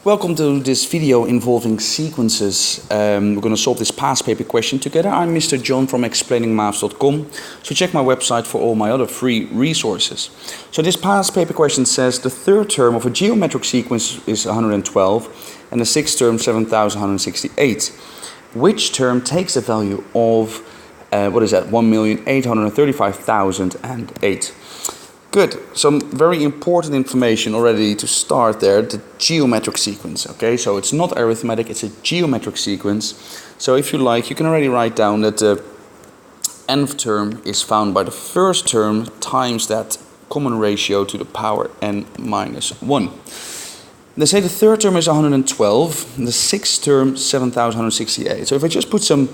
Welcome to this video involving sequences. We're going to solve this past paper question together. I'm Mr. John from explainingmaths.com, so check my website for all my other free resources. So this past paper question says the third term of a geometric sequence is 112 and the sixth term 7168. Which term takes the value of, 1,835,008? Good, some very important information already to start there, the geometric sequence, okay? So it's not arithmetic, it's a geometric sequence. So if you like, you can already write down that the nth term is found by the first term times that common ratio to the power n minus 1. They say the third term is 112, the sixth term 7,168. So if I just put some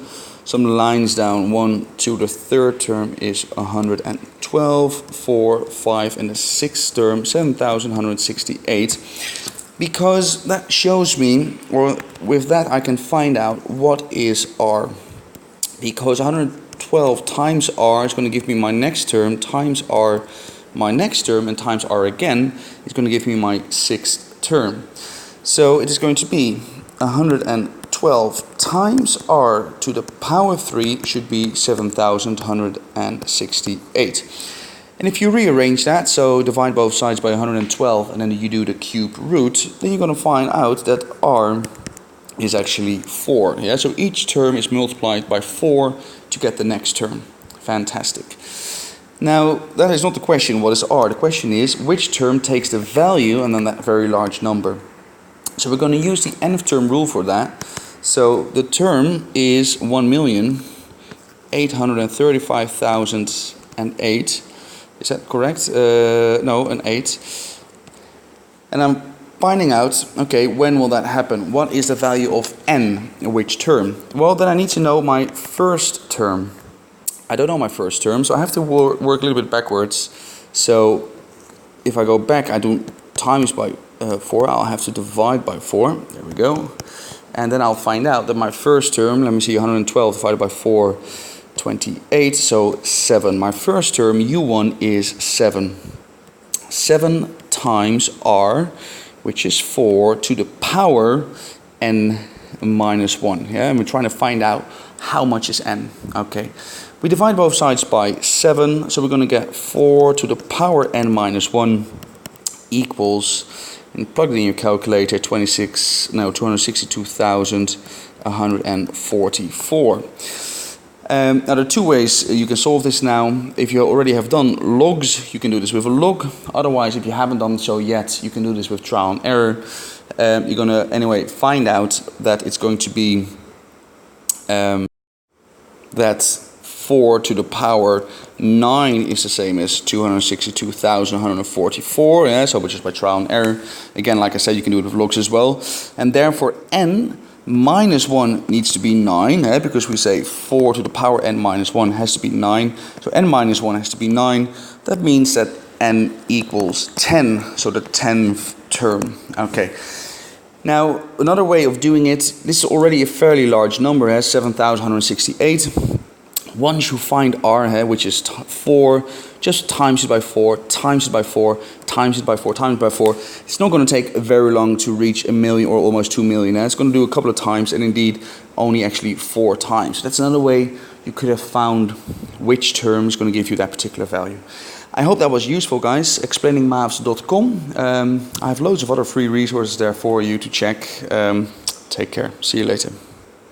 lines down, 1, 2, the third term is 112, 4, 5, and the sixth term 7,168. Because that shows me, or with that I can find out what is r. Because 112 times r is going to give me my next term, times r my next term, and times r again is going to give me my sixth term. So it is going to be 112 times r to the power 3 should be 7,168. And if you rearrange that, so divide both sides by 112 and then you do the cube root, then you're going to find out that r is actually 4. Yeah? So each term is multiplied by 4 to get the next term. Fantastic. Now, that is not the question, what is r? The question is, which term takes the value and then that very large number? So we're going to use the nth term rule for that. So the term is 1,835,008. Is that correct? No, an 8. And I'm finding out, okay, when will that happen? What is the value of n in which term? Well, then I need to know my first term. I don't know my first term, so I have to work a little bit backwards. So if I go back, I do times by 4, I'll have to divide by 4. There we go. And then I'll find out that my first term, let me see, 112 divided by 4, 28, so 7. My first term, u1, is 7. 7 times r, which is 4 to the power n minus 1. Yeah, and we're trying to find out how much is n. Okay. We divide both sides by 7, so we're going to get 4 to the power n minus 1 equals, and plug it in your calculator, 262,144. Now there are two ways you can solve this now. If you already have done logs, you can do this with a log. Otherwise, if you haven't done so yet, you can do this with trial and error. You're going to anyway find out that it's going to be that 4 to the power 9 is the same as 262,144, yeah, so which is by trial and error. Again, like I said, you can do it with logs as well. And therefore n minus 1 needs to be 9, because we say 4 to the power n minus 1 has to be 9. So n minus 1 has to be 9. That means that n equals 10, so the 10th term. Okay. Now, another way of doing it, this is already a fairly large number, 7,168. Once you find r, which is 4, just times it by 4, times it by 4, times it by 4, times it by 4. It's not going to take very long to reach 1 million or almost 2 million. It's going to do a couple of times, and indeed only actually 4 times. That's another way you could have found which term is going to give you that particular value. I hope that was useful, guys. explainingmaths.com. I have loads of other free resources there for you to check. Take care. See you later.